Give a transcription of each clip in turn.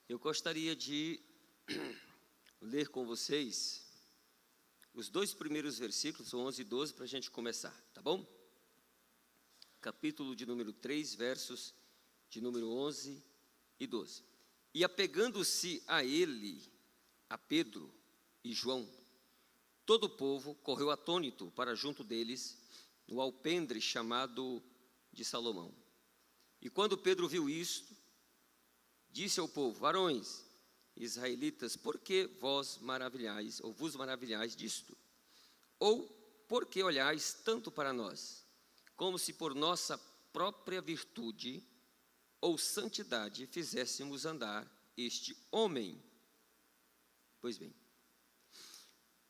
Eu gostaria de ler com vocês os dois primeiros versículos, 11 e 12, para a gente começar, tá bom? Capítulo de número 3, versos de número 11 e 12. E apegando-se a ele, a Pedro e João, todo o povo correu atônito para junto deles, no alpendre chamado de Salomão. E quando Pedro viu isto, disse ao povo: varões israelitas, por que vos maravilhais disto? Ou por que olhais tanto para nós, como se por nossa própria virtude ou santidade fizéssemos andar este homem? Pois bem,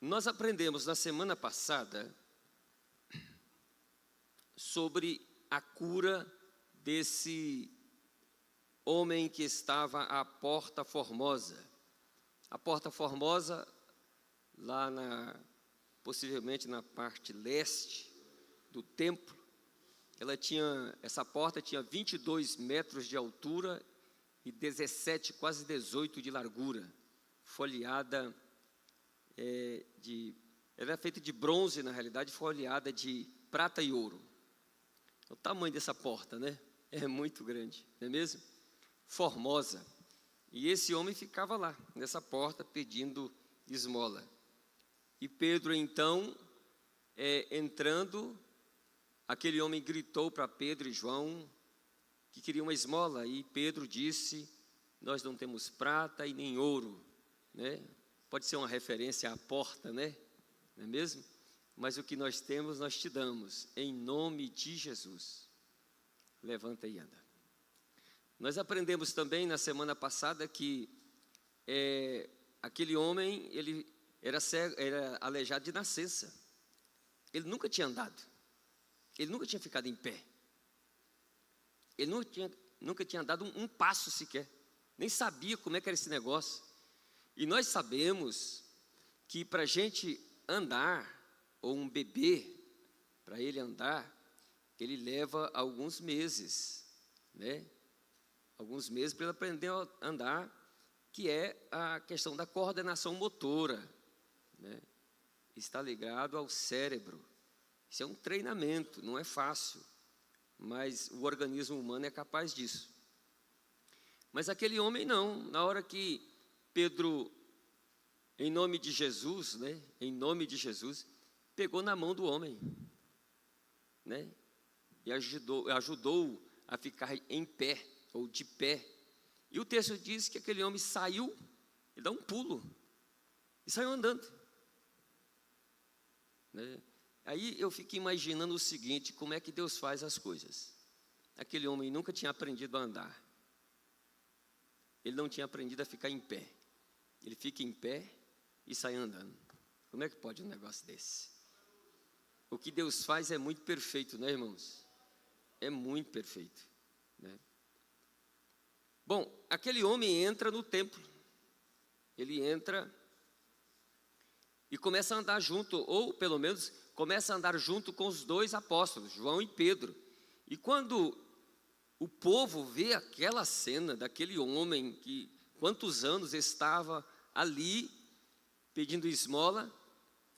nós aprendemos na semana passada sobre a cura desse homem que estava à Porta Formosa. A Porta Formosa, lá possivelmente na parte leste do templo, essa porta tinha 22 metros de altura e 17, quase 18 de largura, folheada era feita de bronze, na realidade, folheada de prata e ouro. O tamanho dessa porta, né? É muito grande, não é mesmo? Formosa. E esse homem ficava lá, nessa porta, pedindo esmola. E Pedro, então, entrando, aquele homem gritou para Pedro e João que queria uma esmola. E Pedro disse: nós não temos prata e nem ouro, né? Pode ser uma referência à porta, né? Não é mesmo? Mas o que nós temos, nós te damos, em nome de Jesus. Levanta e anda. Nós aprendemos também na semana passada que aquele homem, ele era aleijado de nascença. Ele nunca tinha andado. Ele nunca tinha ficado em pé. Ele nunca tinha dado um passo sequer. Nem sabia como é que era esse negócio. E nós sabemos que para a gente andar, ou um bebê, para ele andar, ele leva alguns meses, né? Alguns meses para ele aprender a andar, que é a questão da coordenação motora, né? Está ligado ao cérebro. Isso é um treinamento, não é fácil, mas o organismo humano é capaz disso. Mas aquele homem não. Na hora que Pedro, em nome de Jesus, né? Em nome de Jesus, pegou na mão do homem, né? E ajudou a ficar em pé, ou de pé. E o texto diz que aquele homem saiu, e dá um pulo, e saiu andando, né? Aí eu fico imaginando o seguinte: como é que Deus faz as coisas? Aquele homem nunca tinha aprendido a andar. Ele não tinha aprendido a ficar em pé. Ele fica em pé e sai andando. Como é que pode um negócio desse? O que Deus faz é muito perfeito, né, irmãos? É muito perfeito, né? Bom, aquele homem entra no templo. Ele entra e começa a andar junto, ou pelo menos começa a andar junto com os dois apóstolos, João e Pedro. E quando o povo vê aquela cena daquele homem que quantos anos estava ali pedindo esmola,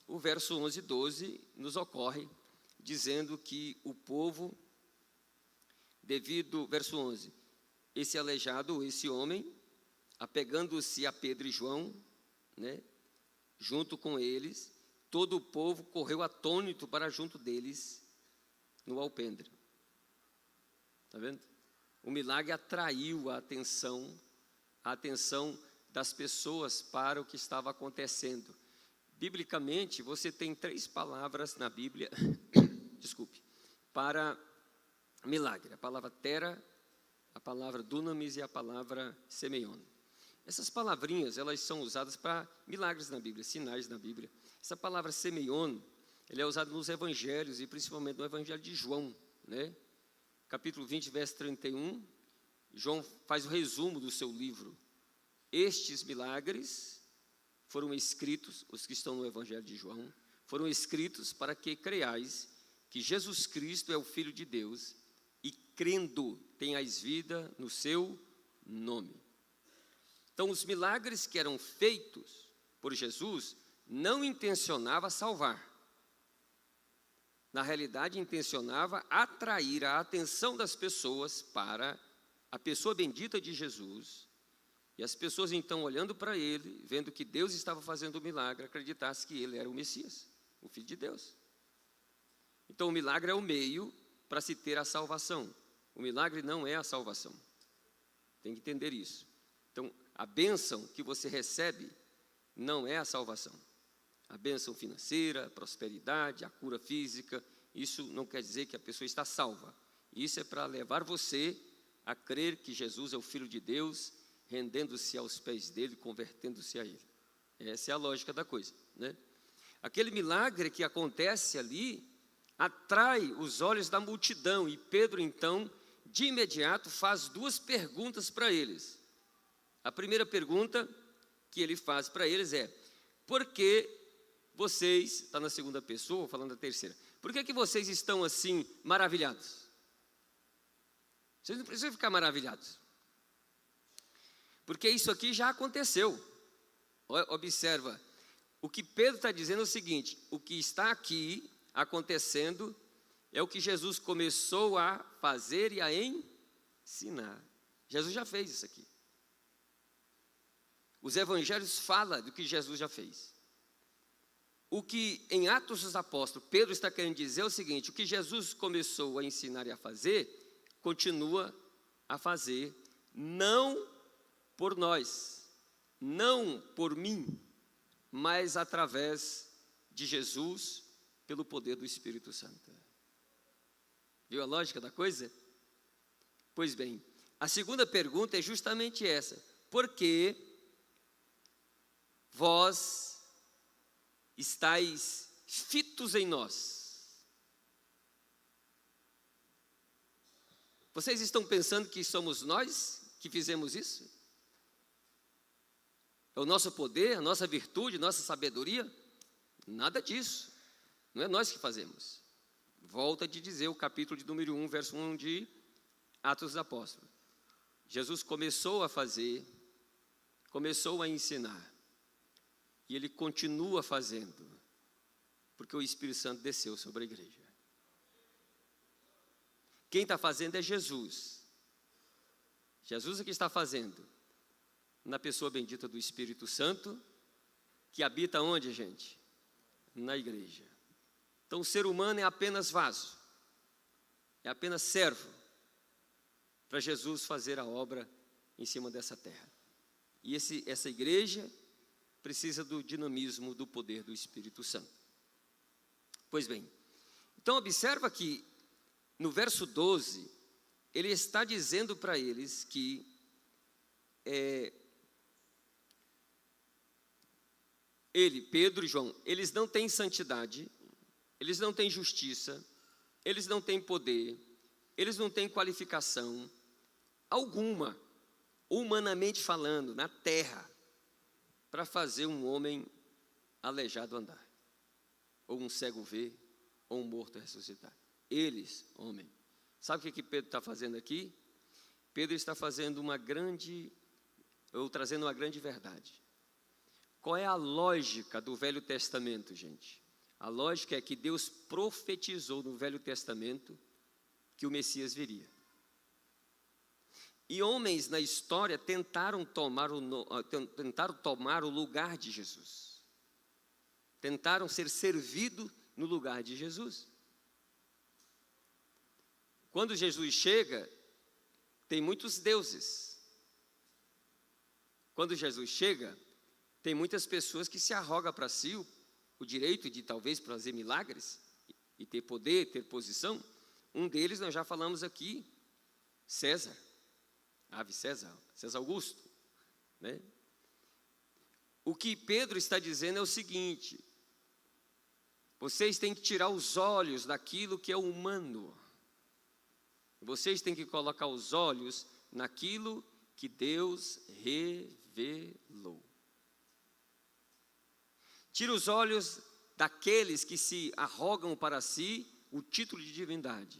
o verso 11 e 12 nos ocorre, dizendo que o povo, verso 11, esse aleijado, esse homem, apegando-se a Pedro e João, né, junto com eles, todo o povo correu atônito para junto deles, no alpendre. Está vendo? O milagre atraiu a atenção das pessoas para o que estava acontecendo. Biblicamente, você tem 3 palavras na Bíblia, para milagre: a palavra tera, a palavra dunamis e a palavra semeion. Essas palavrinhas, elas são usadas para milagres na Bíblia, sinais na Bíblia. Essa palavra semeion, ela é usada nos evangelhos, e principalmente no evangelho de João, né? Capítulo 20, verso 31, João faz o resumo do seu livro. Estes milagres foram escritos, os que estão no evangelho de João, foram escritos para que creiais que Jesus Cristo é o Filho de Deus, e crendo tenhais vida no seu nome. Então, os milagres que eram feitos por Jesus não intencionava salvar. Na realidade, intencionava atrair a atenção das pessoas para a pessoa bendita de Jesus. E as pessoas, então, olhando para ele, vendo que Deus estava fazendo o milagre, acreditassem que ele era o Messias, o Filho de Deus. Então, o milagre é o meio para se ter a salvação. O milagre não é a salvação. Tem que entender isso. Então, a bênção que você recebe não é a salvação. A bênção financeira, a prosperidade, a cura física, isso não quer dizer que a pessoa está salva. Isso é para levar você a crer que Jesus é o Filho de Deus, rendendo-se aos pés dele, convertendo-se a ele. Essa é a lógica da coisa, né? Aquele milagre que acontece ali atrai os olhos da multidão, e Pedro, então, de imediato faz duas perguntas para eles. A primeira pergunta que ele faz para eles é: por que vocês, está na segunda pessoa, falando da terceira, por que vocês estão assim maravilhados? Vocês não precisam ficar maravilhados, porque isso aqui já aconteceu. Observa, o que Pedro está dizendo é o seguinte: o que está aqui acontecendo é o que Jesus começou a fazer e a ensinar. Jesus já fez isso aqui. Os evangelhos falam do que Jesus já fez. O que em Atos dos Apóstolos Pedro está querendo dizer é o seguinte: o que Jesus começou a ensinar e a fazer, continua a fazer, não por nós, não por mim, mas através de Jesus, pelo poder do Espírito Santo. Viu a lógica da coisa? Pois bem, a segunda pergunta é justamente essa: por que vós estáis fitos em nós? Vocês estão pensando que somos nós que fizemos isso? É o nosso poder, a nossa virtude, a nossa sabedoria? Nada disso. Não é nós que fazemos. Volta de dizer o capítulo de número 1, verso 1 de Atos dos Apóstolos. Jesus começou a fazer, começou a ensinar. E ele continua fazendo, porque o Espírito Santo desceu sobre a igreja. Quem está fazendo é Jesus. Jesus é que está fazendo, na pessoa bendita do Espírito Santo, que habita onde, gente? Na igreja. Então o ser humano é apenas vaso, é apenas servo, para Jesus fazer a obra em cima dessa terra. E essa igreja precisa do dinamismo, do poder do Espírito Santo. Pois bem, então observa que no verso 12, ele está dizendo para eles que ele, Pedro e João, eles não têm santidade, eles não têm justiça, eles não têm poder, eles não têm qualificação alguma, humanamente falando, na terra, para fazer um homem aleijado andar, ou um cego ver, ou um morto ressuscitar. Eles, homem. Sabe o que Pedro está fazendo aqui? Pedro está fazendo trazendo uma grande verdade. Qual é a lógica do Velho Testamento, gente? A lógica é que Deus profetizou no Velho Testamento que o Messias viria. E homens na história tentaram tomar o lugar de Jesus. Tentaram ser servidos no lugar de Jesus. Quando Jesus chega, tem muitos deuses. Quando Jesus chega, tem muitas pessoas que se arrogam para si o direito de talvez fazer milagres e ter poder, ter posição. Um deles nós já falamos aqui, César. Ave César Augusto, né? O que Pedro está dizendo é o seguinte: vocês têm que tirar os olhos daquilo que é humano. Vocês têm que colocar os olhos naquilo que Deus revelou. Tira os olhos daqueles que se arrogam para si o título de divindade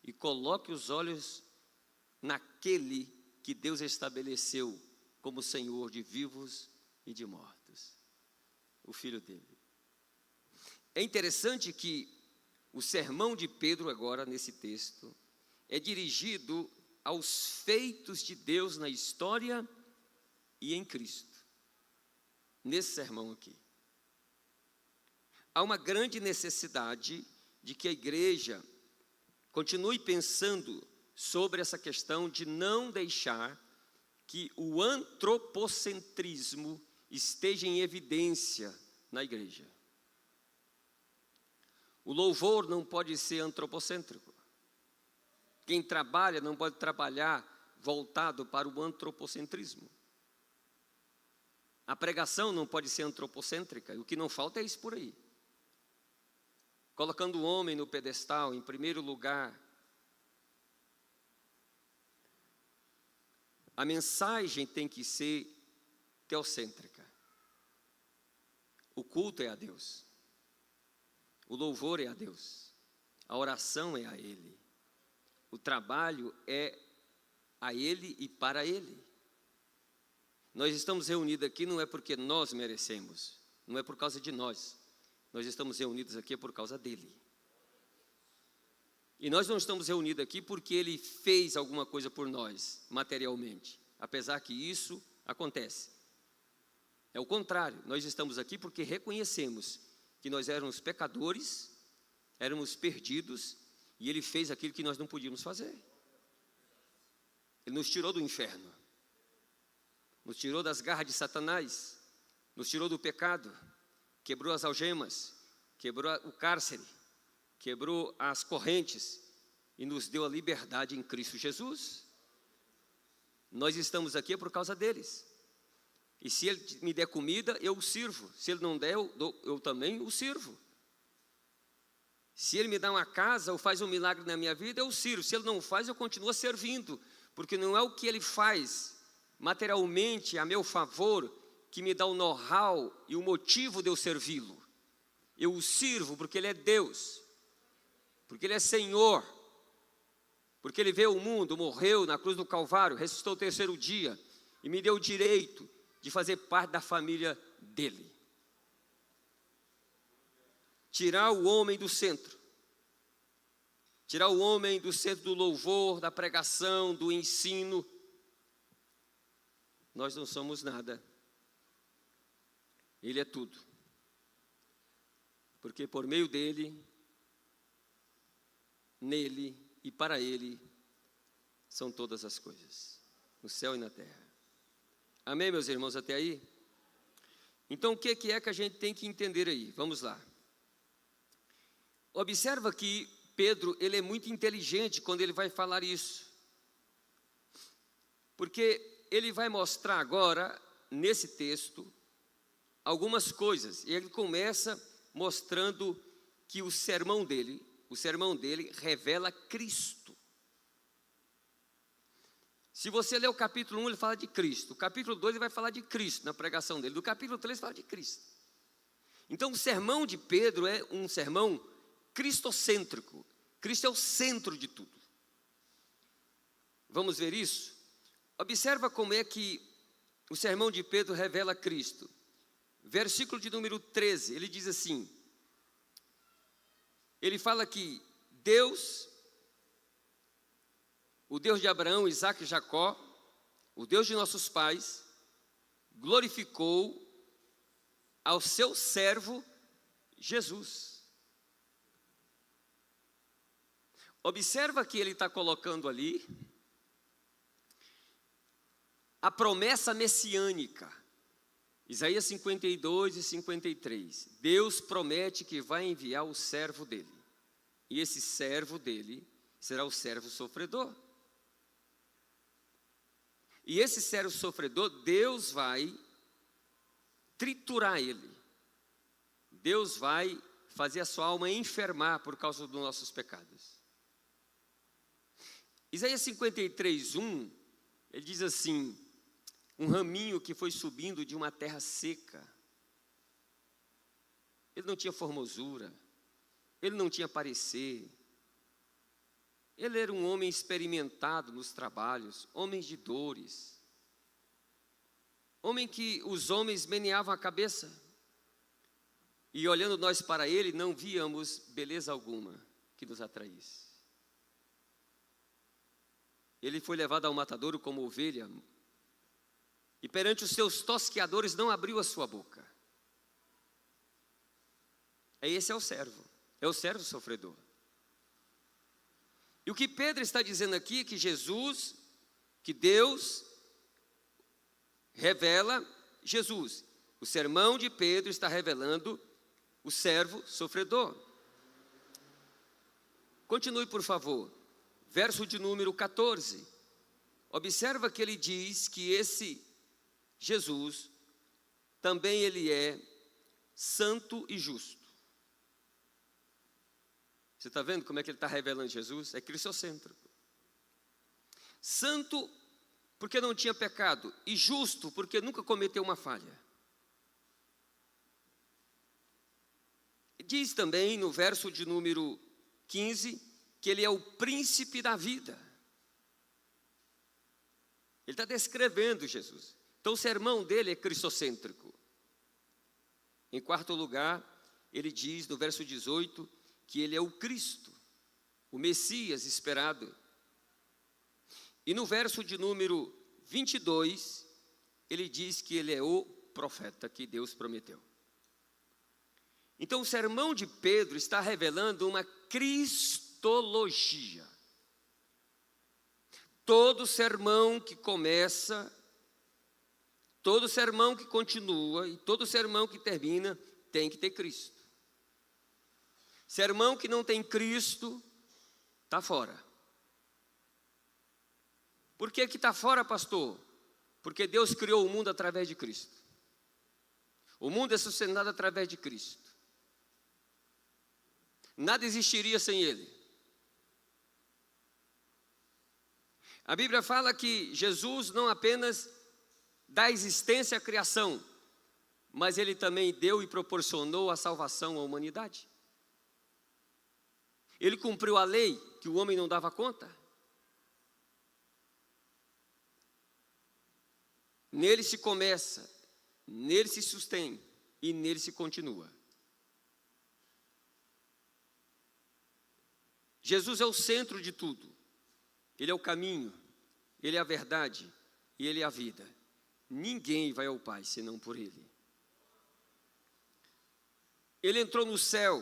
e coloque os olhos naquele que Deus estabeleceu como Senhor de vivos e de mortos. O Filho dele. É interessante que o sermão de Pedro agora, nesse texto, é dirigido aos feitos de Deus na história e em Cristo. Nesse sermão aqui. Há uma grande necessidade de que a igreja continue pensando sobre essa questão de não deixar que o antropocentrismo esteja em evidência na igreja. O louvor não pode ser antropocêntrico. Quem trabalha não pode trabalhar voltado para o antropocentrismo. A pregação não pode ser antropocêntrica, o que não falta é isso por aí. Colocando o homem no pedestal, em primeiro lugar. A mensagem tem que ser teocêntrica. O culto é a Deus. O louvor é a Deus. A oração é a Ele. O trabalho é a Ele e para Ele. Nós estamos reunidos aqui não é porque nós merecemos, não é por causa de nós. Nós estamos reunidos aqui por causa dEle. E nós não estamos reunidos aqui porque Ele fez alguma coisa por nós, materialmente. Apesar que isso acontece. É o contrário, nós estamos aqui porque reconhecemos que nós éramos pecadores, éramos perdidos, e Ele fez aquilo que nós não podíamos fazer. Ele nos tirou do inferno, nos tirou das garras de Satanás, nos tirou do pecado, quebrou as algemas, quebrou o cárcere, quebrou as correntes e nos deu a liberdade em Cristo Jesus. Nós estamos aqui por causa deles. E se Ele me der comida, eu o sirvo. Se Ele não der, eu também o sirvo. Se Ele me dá uma casa ou faz um milagre na minha vida, eu o sirvo. Se Ele não faz, eu continuo servindo. Porque não é o que Ele faz materialmente a meu favor que me dá o know-how e o motivo de eu servi-lo. Eu o sirvo porque Ele é Deus. Porque Ele é Senhor. Porque Ele veio ao mundo, morreu na cruz do Calvário, ressuscitou o terceiro dia e me deu o direito de fazer parte da família dEle. Tirar o homem do centro. Tirar o homem do centro do louvor, da pregação, do ensino. Nós não somos nada. Ele é tudo. Porque por meio dEle, nele e para Ele, são todas as coisas, no céu e na terra. Amém, meus irmãos, até aí? Então, o que é que a gente tem que entender aí? Vamos lá. Observa que Pedro, ele é muito inteligente quando ele vai falar isso. Porque ele vai mostrar agora, nesse texto, algumas coisas. E ele começa mostrando que o sermão dele revela Cristo. Se você ler o capítulo 1, ele fala de Cristo. O capítulo 2, ele vai falar de Cristo na pregação dele. Do capítulo 3, ele fala de Cristo. Então, o sermão de Pedro é um sermão cristocêntrico. Cristo é o centro de tudo. Vamos ver isso? Observa como é que o sermão de Pedro revela Cristo. Versículo de número 13, ele diz assim. Ele fala que Deus, o Deus de Abraão, Isaque e Jacó, o Deus de nossos pais, glorificou ao seu servo Jesus. Observa que ele está colocando ali a promessa messiânica. Isaías 52 e 53. Deus promete que vai enviar o servo dele. E esse servo dele será o servo sofredor. E esse servo sofredor, Deus vai triturar ele. Deus vai fazer a sua alma enfermar por causa dos nossos pecados. Isaías 53, 1, ele diz assim: um raminho que foi subindo de uma terra seca. Ele não tinha formosura, ele não tinha parecer. Ele era um homem experimentado nos trabalhos, homem de dores. homem que os homens meneavam a cabeça, e olhando nós para ele, não víamos beleza alguma que nos atraísse. Ele foi levado ao matadouro como ovelha, e perante os seus tosqueadores não abriu a sua boca. Esse é o servo sofredor. E o que Pedro está dizendo aqui é que Jesus, que Deus revela Jesus. O sermão de Pedro está revelando o servo sofredor. Continue, por favor. Verso de número 14. Observa que ele diz que esse Jesus, também ele é santo e justo. Você está vendo como é que ele está revelando Jesus? É cristocêntrico. Santo, porque não tinha pecado, e justo, porque nunca cometeu uma falha. Diz também no verso de número 15, que ele é o príncipe da vida. Ele está descrevendo Jesus. Então o sermão dele é cristocêntrico. Em quarto lugar, ele diz no verso 18, que ele é o Cristo, o Messias esperado. E no verso de número 22, ele diz que ele é o profeta que Deus prometeu. Então o sermão de Pedro está revelando uma cristologia. Todo sermão que começa, todo sermão que continua e todo sermão que termina tem que ter Cristo. Sermão que não tem Cristo, está fora. Por que está fora, pastor? Porque Deus criou o mundo através de Cristo. O mundo é sustentado através de Cristo. Nada existiria sem Ele. A Bíblia fala que Jesus não apenas dá existência à criação, mas Ele também deu e proporcionou a salvação à humanidade. Ele cumpriu a lei que o homem não dava conta. Nele se começa, nele se sustém e nele se continua. Jesus é o centro de tudo. Ele é o caminho, Ele é a verdade e Ele é a vida. Ninguém vai ao Pai senão por Ele. Ele entrou no céu,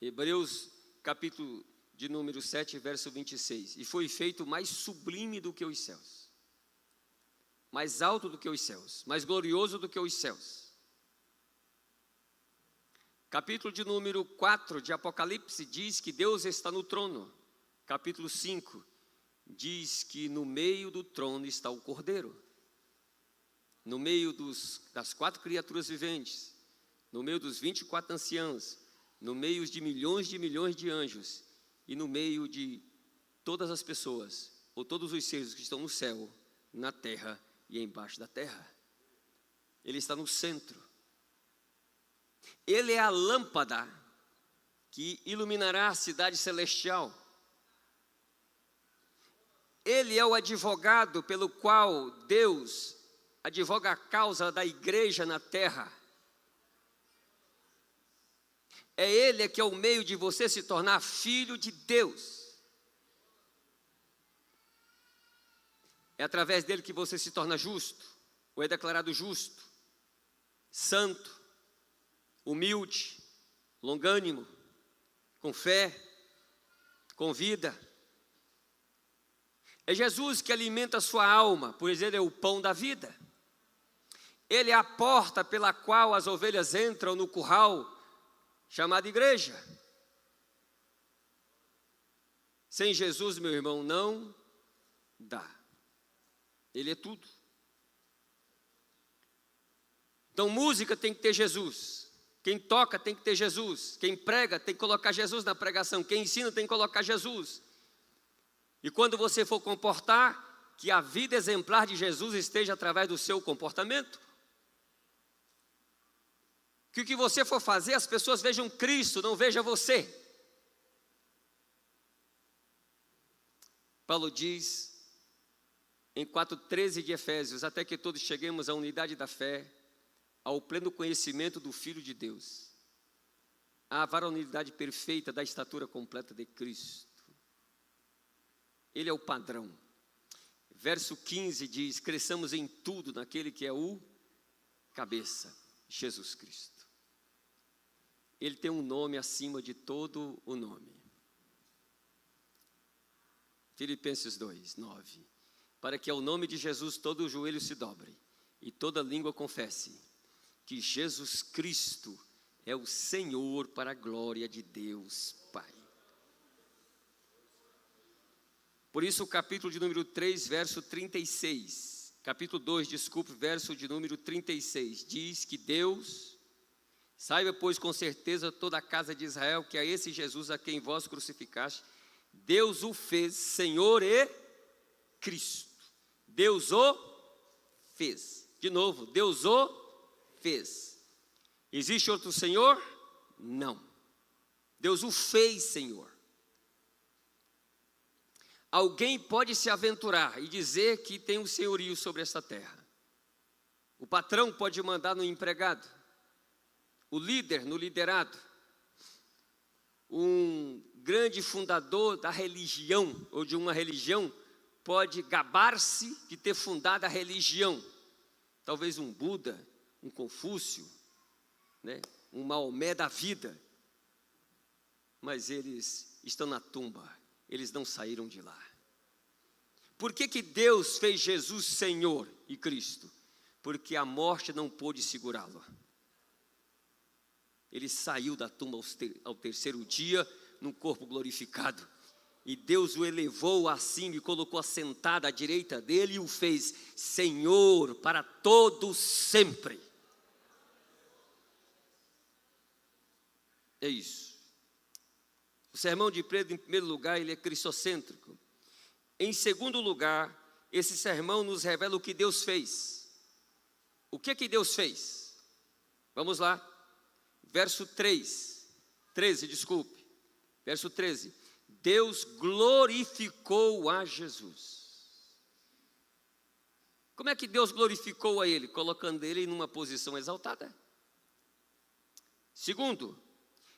Hebreus capítulo de número 7, verso 26, e foi feito mais sublime do que os céus, mais alto do que os céus, mais glorioso do que os céus. Capítulo de número 4 de Apocalipse diz que Deus está no trono. Capítulo 5 diz que no meio do trono está o Cordeiro. No meio das 4 criaturas viventes, no meio dos 24 anciãos, no meio de milhões de anjos e no meio de todas as pessoas, ou todos os seres que estão no céu, na terra e embaixo da terra. Ele está no centro. Ele é a lâmpada que iluminará a cidade celestial. Ele é o advogado pelo qual Deus advoga a causa da igreja na terra. É Ele que é o meio de você se tornar filho de Deus. É através dele que você se torna justo, ou é declarado justo, santo, humilde, longânimo, com fé, com vida. É Jesus que alimenta a sua alma, pois Ele é o pão da vida. Ele é a porta pela qual as ovelhas entram no curral, chamado igreja. Sem Jesus, meu irmão, não dá. Ele é tudo. Então, música tem que ter Jesus. Quem toca tem que ter Jesus. Quem prega tem que colocar Jesus na pregação. Quem ensina tem que colocar Jesus. E quando você for comportar, que a vida exemplar de Jesus esteja através do seu comportamento. Que o que você for fazer, as pessoas vejam Cristo, não vejam você. Paulo diz em 4,13 de Efésios, até que todos cheguemos à unidade da fé, ao pleno conhecimento do Filho de Deus, à varonilidade perfeita da estatura completa de Cristo. Ele é o padrão. Verso 15 diz: cresçamos em tudo naquele que é o cabeça, Jesus Cristo. Ele tem um nome acima de todo o nome. Filipenses 2, 9. Para que ao nome de Jesus todo o joelho se dobre e toda língua confesse que Jesus Cristo é o Senhor, para a glória de Deus Pai. Por isso o capítulo de número 3, verso 36, capítulo 2, desculpe, verso de número 36, diz que Deus, saiba pois com certeza toda a casa de Israel, que a esse Jesus a quem vós crucificaste, Deus o fez Senhor e Cristo. Deus o fez. De novo, Deus o fez. Existe outro Senhor? Não. Deus o fez Senhor. Alguém pode se aventurar e dizer que tem um senhorio sobre esta terra. O patrão pode mandar no empregado, o líder no liderado, um grande fundador da religião ou de uma religião pode gabar-se de ter fundado a religião. Talvez um Buda, um Confúcio, né? Um Maomé da vida. Mas eles estão na tumba, eles não saíram de lá. Por que Deus fez Jesus Senhor e Cristo? Porque a morte não pôde segurá-lo. Ele saiu da tumba ao terceiro dia, num corpo glorificado. E Deus o elevou acima e colocou assentado à direita dele e o fez Senhor para todo sempre. É isso. O sermão de Pedro, em primeiro lugar, ele é cristocêntrico. Em segundo lugar, esse sermão nos revela o que Deus fez. O que Deus fez? Vamos lá. Verso 13, desculpe. Verso 13. Deus glorificou a Jesus. Como é que Deus glorificou a ele? Colocando ele numa posição exaltada. Segundo,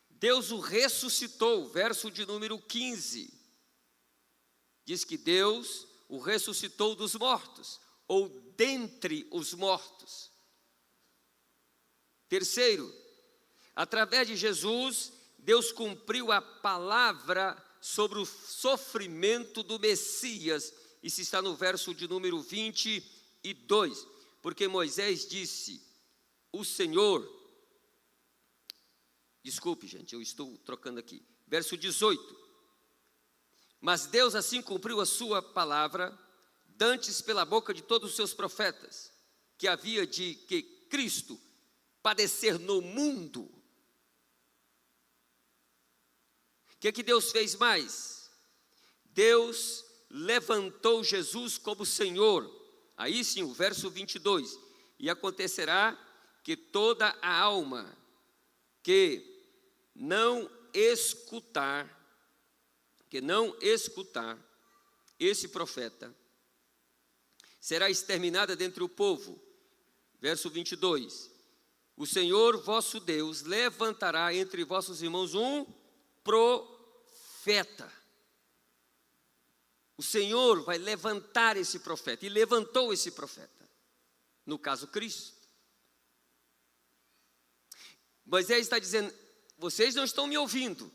Deus o ressuscitou, verso de número 15. Diz que Deus o ressuscitou dos mortos, ou dentre os mortos. Terceiro, através de Jesus, Deus cumpriu a palavra sobre o sofrimento do Messias. Isso está no verso de número 22. Porque Moisés disse, o Senhor... Desculpe, gente, eu estou trocando aqui. Verso 18. Mas Deus assim cumpriu a sua palavra, dantes pela boca de todos os seus profetas, que havia de que Cristo padecer no mundo. O que Deus fez mais? Deus levantou Jesus como Senhor. Aí sim, o verso 22. E acontecerá que toda a alma que não escutar esse profeta, será exterminada dentre o povo. Verso 22. O Senhor vosso Deus levantará entre vossos irmãos um profeta. O Senhor vai levantar esse profeta, e levantou esse profeta, no caso Cristo. Moisés está dizendo, vocês não estão me ouvindo,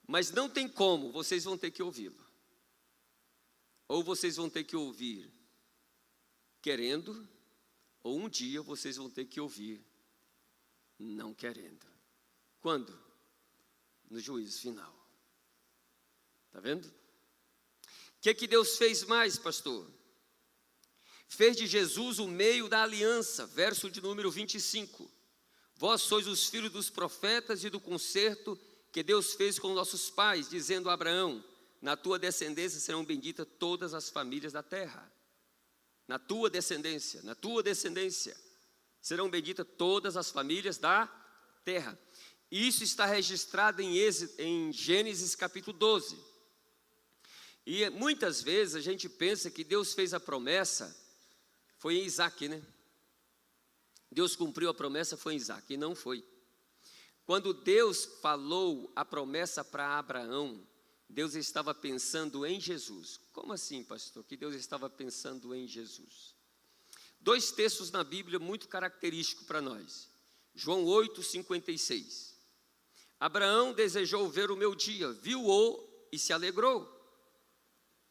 mas não tem como, vocês vão ter que ouvi-lo. Ou vocês vão ter que ouvir querendo, ou um dia vocês vão ter que ouvir não querendo. Quando? No juízo final. Está vendo? O que Deus fez mais, pastor? Fez de Jesus o meio da aliança, verso de número 25. Vós sois os filhos dos profetas e do concerto que Deus fez com nossos pais, dizendo a Abraão, na tua descendência serão benditas todas as famílias da terra. Na tua descendência serão benditas todas as famílias da terra. Isso está registrado em Gênesis capítulo 12. E muitas vezes a gente pensa que Deus fez a promessa, foi em Isaac, né? Deus cumpriu a promessa, foi em Isaac, e não foi. Quando Deus falou a promessa para Abraão, Deus estava pensando em Jesus. Como assim, pastor? Que Deus estava pensando em Jesus? 2 textos na Bíblia muito característicos para nós. João 8:56. Abraão desejou ver o meu dia, viu-o e se alegrou.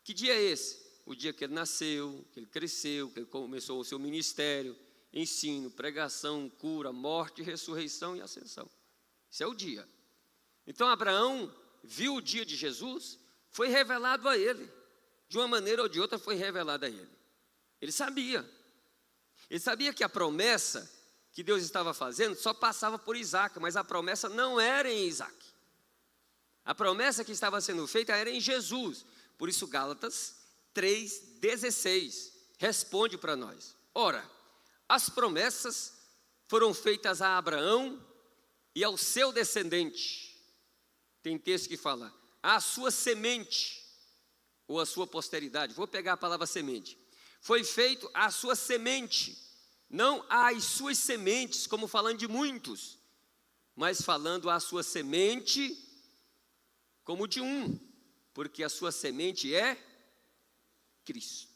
Que dia é esse? O dia que ele nasceu, que ele cresceu, que ele começou o seu ministério, ensino, pregação, cura, morte, ressurreição e ascensão. Esse é o dia. Então Abraão viu o dia de Jesus, foi revelado a ele. De uma maneira ou de outra foi revelado a ele. Ele sabia que a promessa que Deus estava fazendo só passava por Isaac, mas a promessa não era em Isaac. A promessa que estava sendo feita era em Jesus. Por isso Gálatas 3:16 responde para nós. Ora, as promessas foram feitas a Abraão e ao seu descendente. Tem texto que fala, a sua semente, ou a sua posteridade. Vou pegar a palavra semente. Foi feito a sua semente, não as suas sementes, como falando de muitos, mas falando a sua semente como de um, porque a sua semente é Cristo.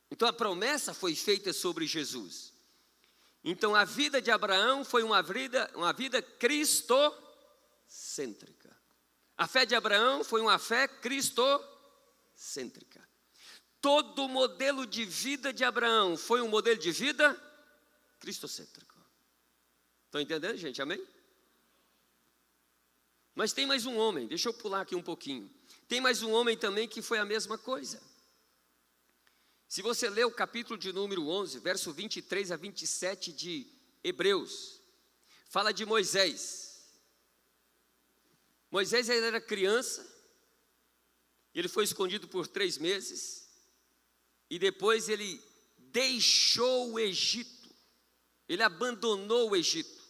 Então a promessa foi feita sobre Jesus. Então a vida de Abraão foi uma vida cristocêntrica. A fé de Abraão foi uma fé cristocêntrica. Todo o modelo de vida de Abraão foi um modelo de vida cristocêntrico. Estão entendendo, gente? Amém? Mas tem mais um homem, deixa eu pular aqui um pouquinho. Tem mais um homem também que foi a mesma coisa. Se você ler o capítulo de número 11, verso 23 a 27 de Hebreus, fala de Moisés. Moisés ele era criança, ele foi escondido por 3 meses, e depois ele deixou o Egito, ele abandonou o Egito,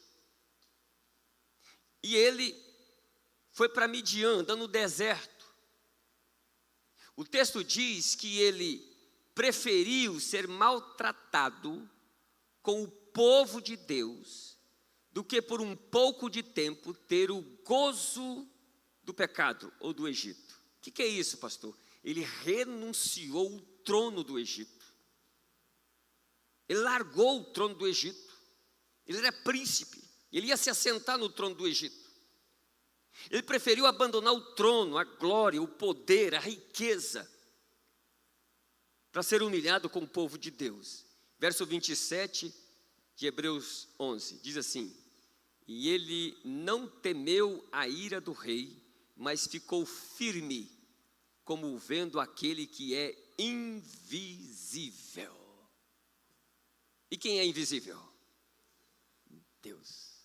e ele foi para Midian, andando no deserto. O texto diz que ele preferiu ser maltratado com o povo de Deus do que por um pouco de tempo ter o gozo do pecado ou do Egito. O que é isso, pastor? Ele renunciou o trono do Egito. Ele largou o trono do Egito. Ele era príncipe. Ele ia se assentar no trono do Egito. Ele preferiu abandonar o trono, a glória, o poder, a riqueza, para ser humilhado com o povo de Deus. Verso 27 de Hebreus 11, diz assim, e ele não temeu a ira do rei, mas ficou firme, como vendo aquele que é invisível. E quem é invisível? Deus.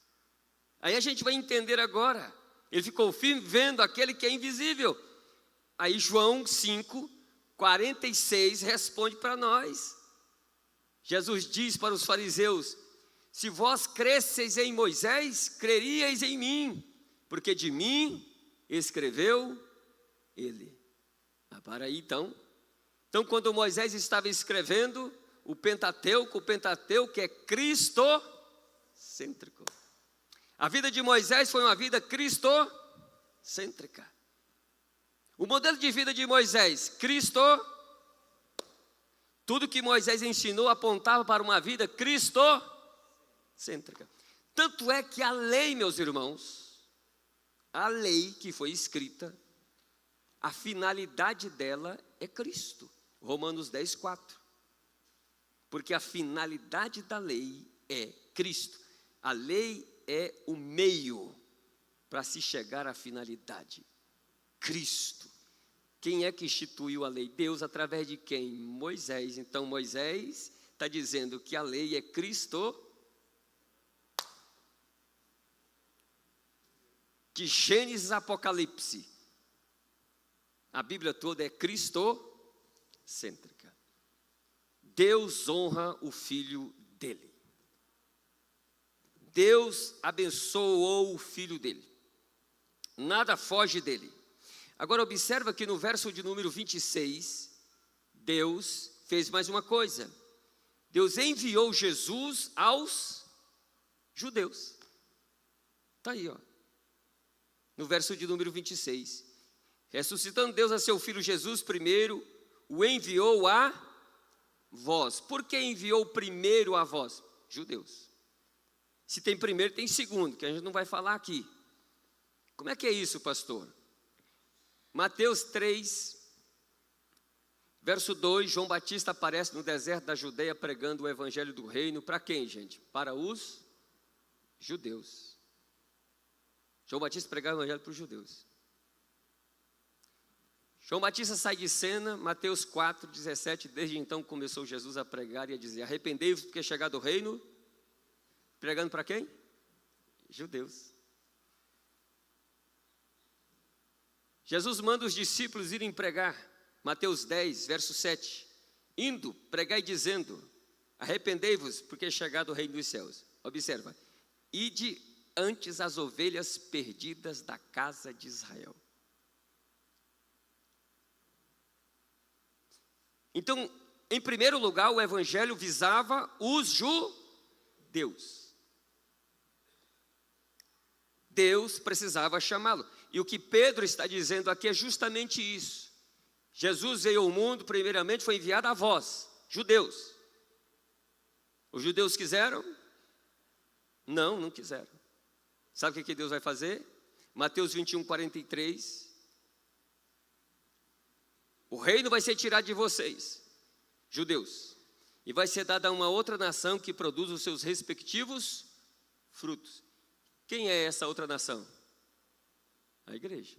Aí a gente vai entender agora, ele ficou firme vendo aquele que é invisível. Aí João 5:46 responde para nós. Jesus diz para os fariseus, se vós cresceis em Moisés, creríeis em mim, porque de mim escreveu ele. Para aí então. Então quando Moisés estava escrevendo o Pentateuco é cristocêntrico. A vida de Moisés foi uma vida cristocêntrica. O modelo de vida de Moisés, tudo que Moisés ensinou apontava para uma vida cristocêntrica. Tanto é que a lei, meus irmãos, a lei que foi escrita, a finalidade dela é Cristo. Romanos 10:4. Porque a finalidade da lei é Cristo. A lei é o meio para se chegar à finalidade. Cristo. Quem é que instituiu a lei? Deus, através de quem? Moisés. Então Moisés está dizendo que a lei é Cristo. De Gênesis a Apocalipse, a Bíblia toda é cristocêntrica. Deus honra o Filho dele. Deus abençoou o Filho dele. Nada foge dele. Agora observa que no verso de número 26, Deus fez mais uma coisa. Deus enviou Jesus aos judeus. Está aí, ó. No verso de número 26. Ressuscitando Deus a seu Filho Jesus primeiro, o enviou a vós. Por que enviou primeiro a vós? Judeus. Se tem primeiro, tem segundo, que a gente não vai falar aqui. Como é que é isso, pastor? Mateus 3, verso 2, João Batista aparece no deserto da Judeia pregando o evangelho do reino. Para quem, gente? Para os judeus. João Batista pregava o evangelho para os judeus. João Batista sai de cena, Mateus 4, 17, desde então começou Jesus a pregar e a dizer: arrependei-vos porque é chegado o reino. Pregando para quem? Judeus. Jesus manda os discípulos irem pregar, Mateus 10, verso 7. Indo, pregai dizendo: arrependei-vos porque é chegado o reino dos céus. Observa: ide antes as ovelhas perdidas da casa de Israel. Então, em primeiro lugar, o evangelho visava os judeus. Deus precisava chamá-lo. E o que Pedro está dizendo aqui é justamente isso. Jesus veio ao mundo, primeiramente foi enviado a vós, judeus. Os judeus quiseram? Não, não quiseram. Sabe o que Deus vai fazer? Mateus 21, 43. O reino vai ser tirado de vocês, judeus, e vai ser dado a uma outra nação que produz os seus respectivos frutos. Quem é essa outra nação? A igreja.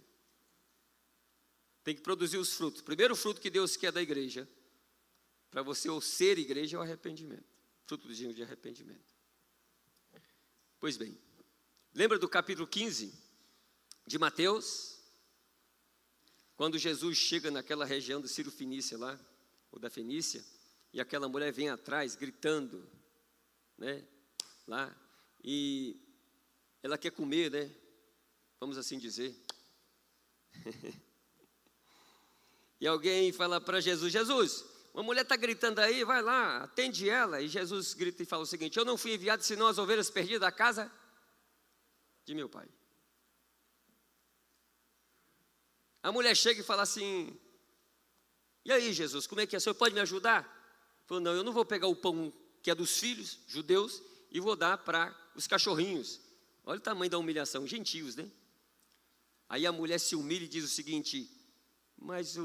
Tem que produzir os frutos. O primeiro fruto que Deus quer da igreja, para você ou ser igreja, é o arrependimento. Fruto de arrependimento. Pois bem, lembra do capítulo 15 de Mateus? Quando Jesus chega naquela região do Ciro Fenícia lá, ou da Fenícia, e aquela mulher vem atrás gritando, né, lá, e ela quer comer, né, vamos assim dizer. E alguém fala para Jesus: Jesus, uma mulher está gritando aí, vai lá, atende ela. E Jesus grita e fala o seguinte: eu não fui enviado senão as ovelhas perdidas da casa de meu pai. A mulher chega e fala assim: e aí, Jesus, como é que é? O senhor pode me ajudar? Ele falou: não, eu não vou pegar o pão que é dos filhos, judeus, e vou dar para os cachorrinhos. Olha o tamanho da humilhação, gentios, né? Aí a mulher se humilha e diz o seguinte: mas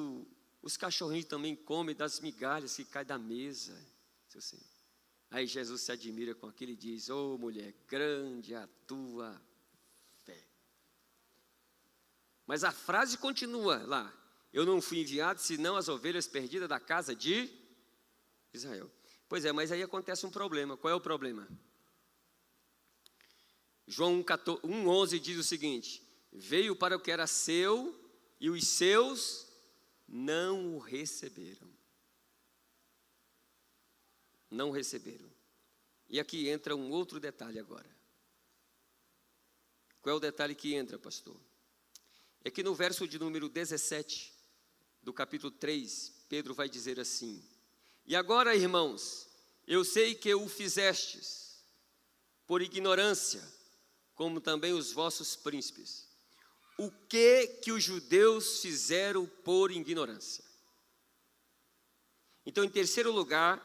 os cachorrinhos também comem das migalhas que caem da mesa. Aí Jesus se admira com aquilo e diz: ô mulher, grande a tua fé. Mas a frase continua lá: eu não fui enviado senão as ovelhas perdidas da casa de Israel. Pois é, mas aí acontece um problema. Qual é o problema? João 1,11 diz o seguinte: veio para o que era seu e os seus não o receberam. Não receberam. E aqui entra um outro detalhe agora. Qual é o detalhe que entra, pastor? É que no verso de número 17 do capítulo 3, Pedro vai dizer assim: e agora, irmãos, eu sei que o fizestes por ignorância, como também os vossos príncipes. O que os judeus fizeram por ignorância? Então, em terceiro lugar,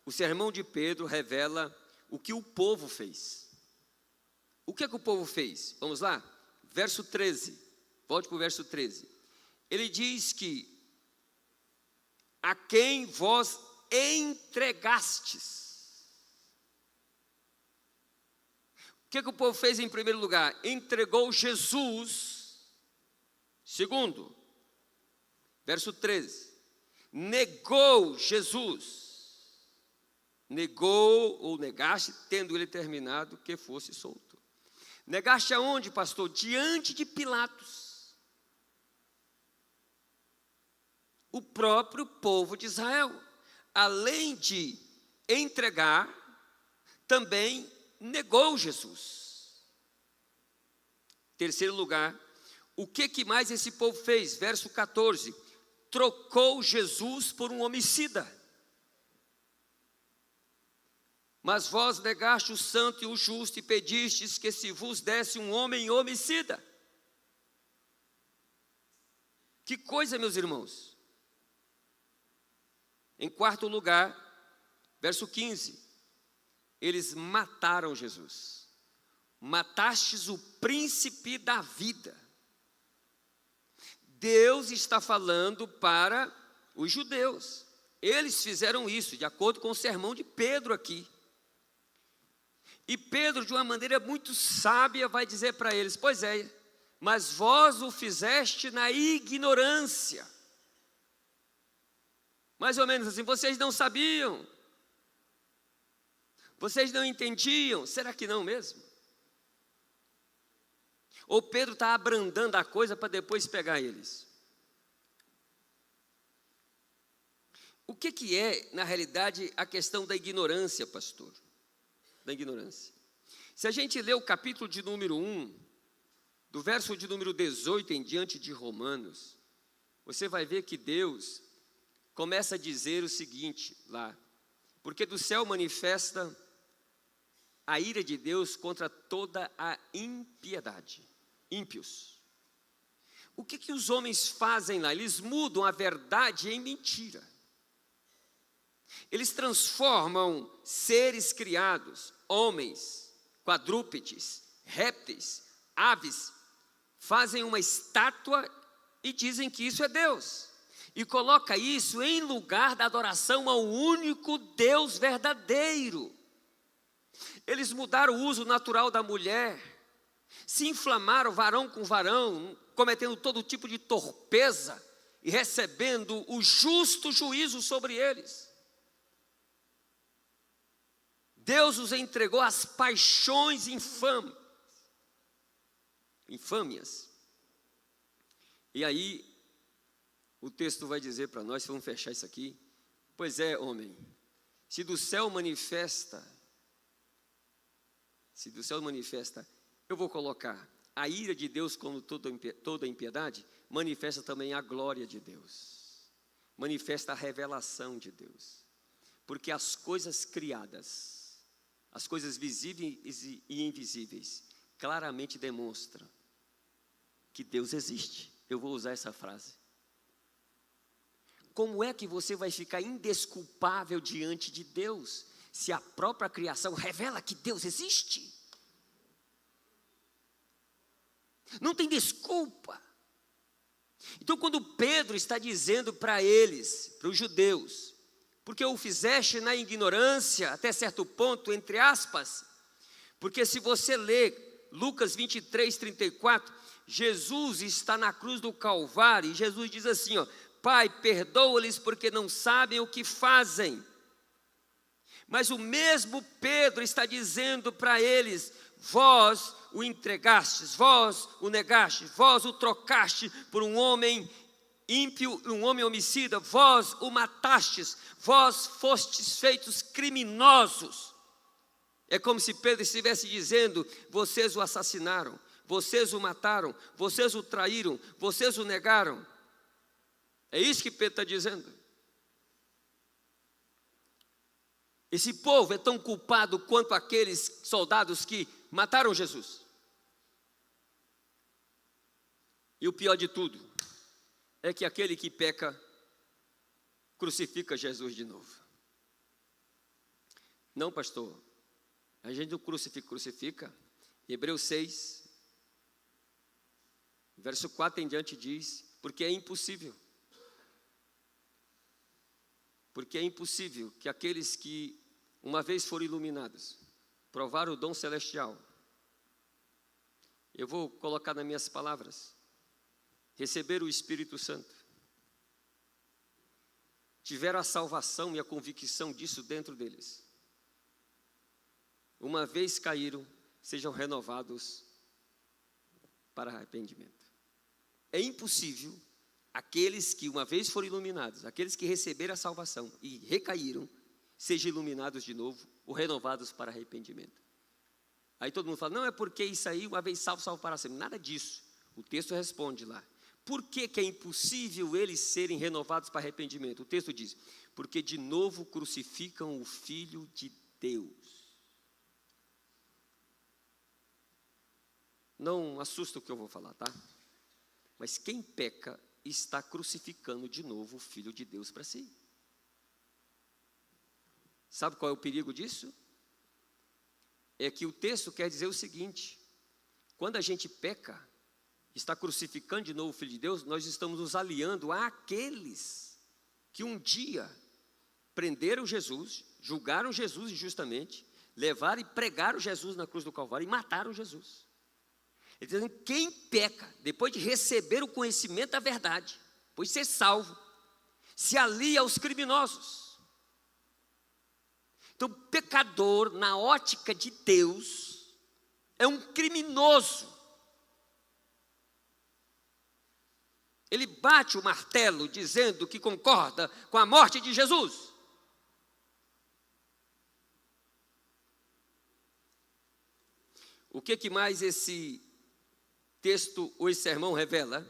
o sermão de Pedro revela o que o povo fez. O que o povo fez? Vamos lá? Verso 13. Volte para o verso 13. Ele diz que a quem vós entregastes. O que o povo fez em primeiro lugar? Entregou Jesus. Segundo, verso 13, negou Jesus. Negou ou negaste, tendo ele terminado, que fosse solto. Negaste aonde, pastor? Diante de Pilatos. O próprio povo de Israel, além de entregar, também negou Jesus. Terceiro lugar, o que mais esse povo fez? Verso 14, trocou Jesus por um homicida. Mas vós negaste o santo e o justo e pedistes que se vos desse um homem homicida. Que coisa, meus irmãos. Em quarto lugar, verso 15, eles mataram Jesus. Matastes o príncipe da vida. Deus está falando para os judeus. Eles fizeram isso, de acordo com o sermão de Pedro aqui. E Pedro, de uma maneira muito sábia, vai dizer para eles: pois é, mas vós o fizeste na ignorância. Mais ou menos assim, vocês não sabiam. Vocês não entendiam. Será que não mesmo? Ou Pedro está abrandando a coisa para depois pegar eles? O que é, na realidade, a questão da ignorância, pastor? Da ignorância. Se a gente ler o capítulo de número 1, do verso de número 18 em diante de Romanos, você vai ver que Deus começa a dizer o seguinte lá: porque do céu manifesta a ira de Deus contra toda a impiedade. Ímpios. O que os homens fazem lá? Eles mudam a verdade em mentira. Eles transformam seres criados, homens, quadrúpedes, répteis, aves, fazem uma estátua e dizem que isso é Deus. E coloca isso em lugar da adoração ao único Deus verdadeiro. Eles mudaram o uso natural da mulher, se inflamaram varão com varão, cometendo todo tipo de torpeza e recebendo o justo juízo sobre eles. Deus os entregou às paixões infâmias. E aí, o texto vai dizer para nós, vamos fechar isso aqui: pois é, homem, se do céu manifesta, eu vou colocar a ira de Deus como toda impiedade, manifesta também a glória de Deus, manifesta a revelação de Deus, porque as coisas criadas, as coisas visíveis e invisíveis, claramente demonstram que Deus existe. Eu vou usar essa frase. Como é que você vai ficar indesculpável diante de Deus, se a própria criação revela que Deus existe? Não tem desculpa. Então, quando Pedro está dizendo para eles, para os judeus, porque o fizeste na ignorância, até certo ponto, entre aspas, porque se você ler Lucas 23, 34, Jesus está na cruz do Calvário, e Jesus diz assim, ó: Pai, perdoa-lhes porque não sabem o que fazem. Mas o mesmo Pedro está dizendo para eles: vós o entregastes, vós o negastes, vós o trocaste por um homem ímpio, um homem homicida, vós o matastes, vós fostes feitos criminosos. É como se Pedro estivesse dizendo: vocês o assassinaram, vocês o mataram, vocês o traíram, vocês o negaram. É isso que Pedro está dizendo. Esse povo é tão culpado quanto aqueles soldados que mataram Jesus. E o pior de tudo é que aquele que peca crucifica Jesus de novo. Não, pastor, a gente não crucifica. Hebreus 6, verso 4 em diante diz: porque é impossível. Porque é impossível que aqueles que uma vez foram iluminados, provaram o dom celestial, eu vou colocar nas minhas palavras, receberam o Espírito Santo, tiveram a salvação e a convicção disso dentro deles, uma vez caíram, sejam renovados para arrependimento. É impossível aqueles que uma vez foram iluminados, aqueles que receberam a salvação e recaíram, sejam iluminados de novo ou renovados para arrependimento. Aí todo mundo fala: não, é porque isso aí, uma vez salvo, salvo para sempre. Nada disso. O texto responde lá. Por que é impossível eles serem renovados para arrependimento? O texto diz, porque de novo crucificam o Filho de Deus. Não assusta o que eu vou falar, tá? Mas quem peca está crucificando de novo o Filho de Deus para si. Sabe qual é o perigo disso? É que o texto quer dizer o seguinte: quando a gente peca, está crucificando de novo o Filho de Deus, nós estamos nos aliando àqueles que um dia prenderam Jesus, julgaram Jesus injustamente, levaram e pregaram Jesus na cruz do Calvário e mataram Jesus. Ele está dizendo, quem peca, depois de receber o conhecimento da verdade, depois de ser salvo, se alia aos criminosos. Então, pecador, na ótica de Deus, é um criminoso. Ele bate o martelo dizendo que concorda com a morte de Jesus. O que mais esse texto ou esse sermão revela?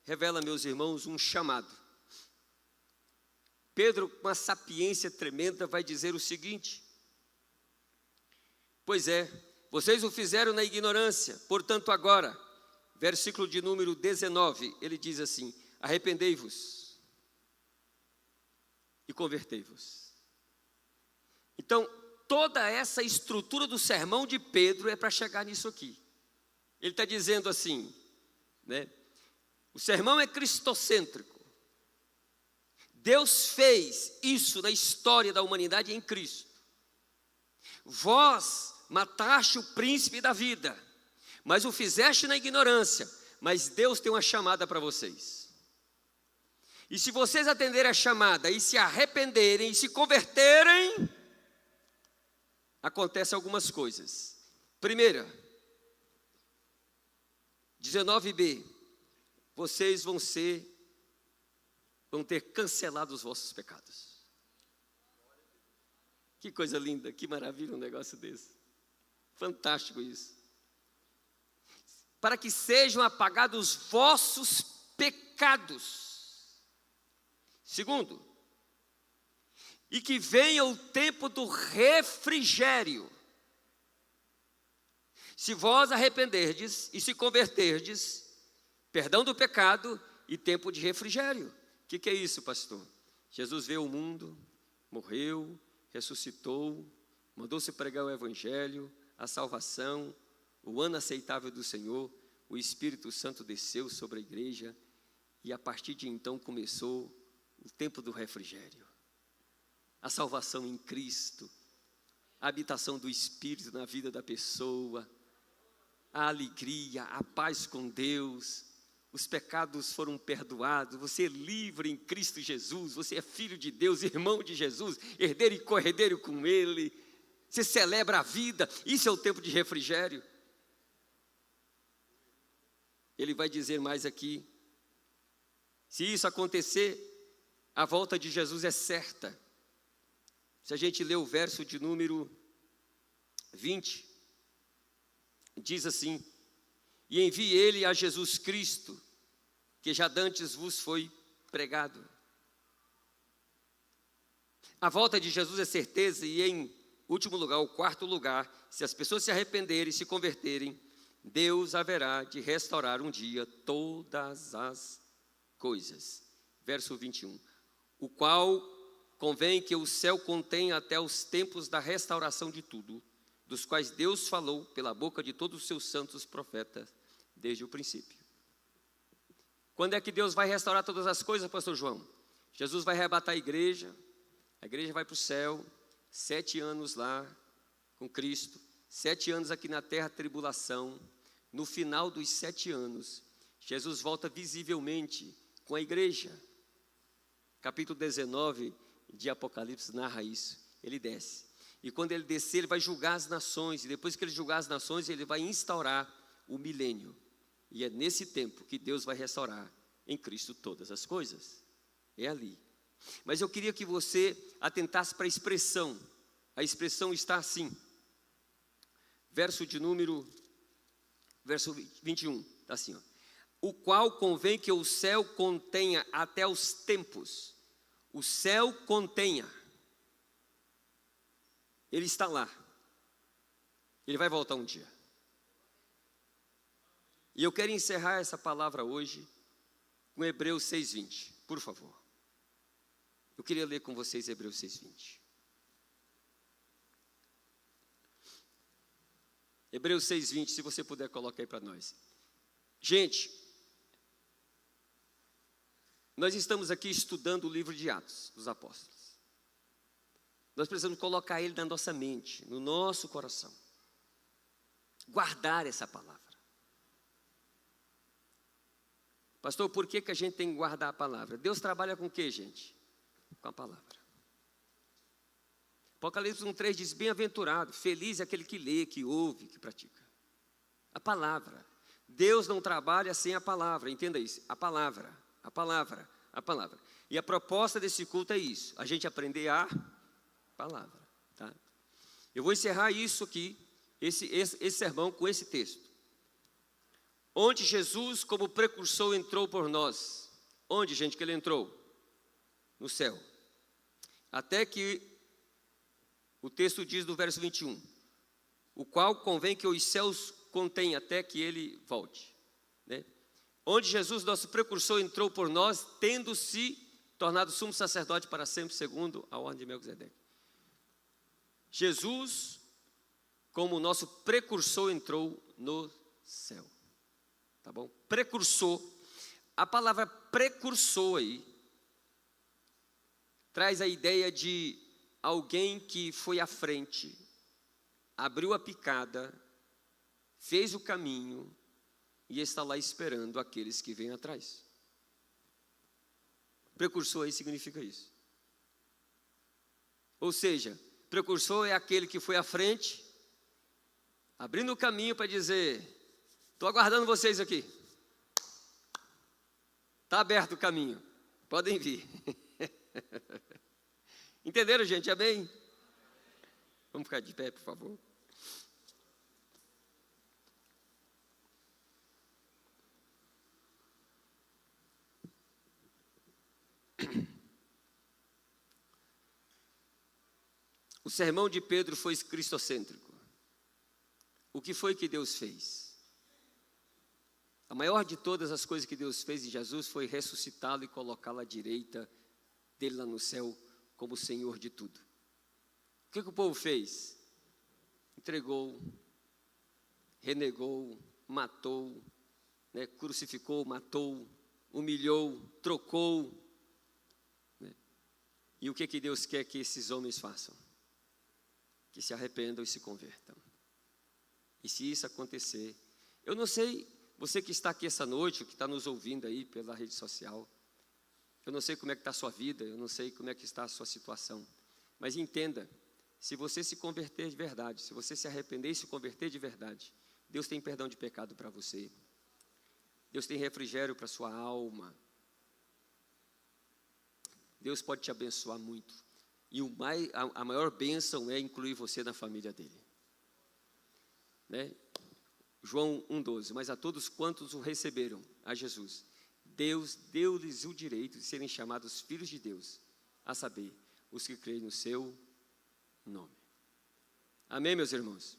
Revela, meus irmãos, um chamado. Pedro, com uma sapiência tremenda, vai dizer o seguinte: pois é, vocês o fizeram na ignorância, portanto agora, versículo de número 19, ele diz assim, arrependei-vos e convertei-vos. Então, toda essa estrutura do sermão de Pedro é para chegar nisso aqui. Ele está dizendo assim, né? O sermão é cristocêntrico. Deus fez isso na história da humanidade em Cristo. Vós mataste o príncipe da vida, mas o fizeste na ignorância, mas Deus tem uma chamada para vocês. E se vocês atenderem a chamada e se arrependerem e se converterem, acontecem algumas coisas. Primeira, 19b, vocês vão ter cancelado os vossos pecados. Que coisa linda, que maravilha um negócio desse. Fantástico isso. Para que sejam apagados os vossos pecados. Segundo, e que venha o tempo do refrigério. Se vós arrependerdes e se converterdes, perdão do pecado e tempo de refrigério. O que é isso, pastor? Jesus veio ao mundo, morreu, ressuscitou, mandou-se pregar o evangelho, a salvação, o ano aceitável do Senhor, o Espírito Santo desceu sobre a igreja e a partir de então começou o tempo do refrigério. A salvação em Cristo, a habitação do Espírito na vida da pessoa, a alegria, a paz com Deus, os pecados foram perdoados, você é livre em Cristo Jesus, você é filho de Deus, irmão de Jesus, herdeiro e co-herdeiro com Ele, você celebra a vida, isso é o tempo de refrigério. Ele vai dizer mais aqui, se isso acontecer, a volta de Jesus é certa. Se a gente ler o verso de número 20, diz assim, e envie ele a Jesus Cristo, que já dantes vos foi pregado. A volta de Jesus é certeza e em último lugar, o quarto lugar, se as pessoas se arrependerem e se converterem, Deus haverá de restaurar um dia todas as coisas. Verso 21, o qual convém que o céu contenha até os tempos da restauração de tudo, dos quais Deus falou pela boca de todos os seus santos profetas, desde o princípio. Quando é que Deus vai restaurar todas as coisas, pastor João? Jesus vai arrebatar a igreja vai para o céu, 7 anos lá com Cristo, 7 anos aqui na terra, tribulação. No final dos 7 anos, Jesus volta visivelmente com a igreja. Capítulo 19 de Apocalipse narra isso, ele desce. E quando ele descer, ele vai julgar as nações, e depois que ele julgar as nações, ele vai instaurar o milênio. E é nesse tempo que Deus vai restaurar em Cristo todas as coisas. É ali. Mas eu queria que você atentasse para a expressão. A expressão está assim. Verso 21, está assim, ó. o qual convém que o céu contenha até os tempos. O céu contenha. Ele está lá. Ele vai voltar um dia. E eu quero encerrar essa palavra hoje com Hebreus 6:20, por favor. Eu queria ler com vocês Hebreus 6:20. Hebreus 6:20, se você puder colocar aí para nós. Gente, nós estamos aqui estudando o livro de Atos dos Apóstolos. Nós precisamos colocar ele na nossa mente, no nosso coração. Guardar essa palavra. Pastor, por que a gente tem que guardar a palavra? Deus trabalha com o que, gente? Com a palavra. Apocalipse 1:3 diz, bem-aventurado, feliz é aquele que lê, que ouve, que pratica. A palavra. Deus não trabalha sem a palavra, entenda isso. A palavra, a palavra, a palavra. E a proposta desse culto é isso, a gente aprender a palavra. Tá? Eu vou encerrar isso aqui, esse sermão com esse texto. Onde Jesus, como precursor, entrou por nós. Onde, gente, que ele entrou? No céu. Até que o texto diz no verso 21, o qual convém que os céus contêm até que ele volte. Né? Onde Jesus, nosso precursor, entrou por nós, tendo-se tornado sumo sacerdote para sempre, segundo a ordem de Melquisedeque. Jesus, como nosso precursor, entrou no céu. Tá bom? Precursor. A palavra precursor aí traz a ideia de alguém que foi à frente, abriu a picada, fez o caminho e está lá esperando aqueles que vêm atrás. Precursor aí significa isso. Ou seja, precursor é aquele que foi à frente, abrindo o caminho para dizer, estou aguardando vocês aqui. Está aberto o caminho, podem vir. Entenderam, gente? Amém? Vamos ficar de pé, por favor. O sermão de Pedro foi cristocêntrico. O que foi que Deus fez? A maior de todas as coisas que Deus fez em Jesus foi ressuscitá-lo e colocá-lo à direita dele lá no céu como Senhor de tudo. O que o povo fez? Entregou, renegou, matou, né, crucificou, matou, humilhou, trocou. Né? E o que Deus quer que esses homens façam? Que se arrependam e se convertam. E se isso acontecer, eu não sei, você que está aqui essa noite, que está nos ouvindo aí pela rede social, eu não sei como é que está a sua vida, eu não sei como é que está a sua situação, mas entenda, se você se converter de verdade, se você se arrepender e se converter de verdade, Deus tem perdão de pecado para você, Deus tem refrigério para a sua alma, Deus pode te abençoar muito, e a maior bênção é incluir você na família dele, né? João 1,12, mas a todos quantos o receberam, a Jesus, Deus deu-lhes o direito de serem chamados filhos de Deus, a saber, os que creem no seu nome. Amém, meus irmãos?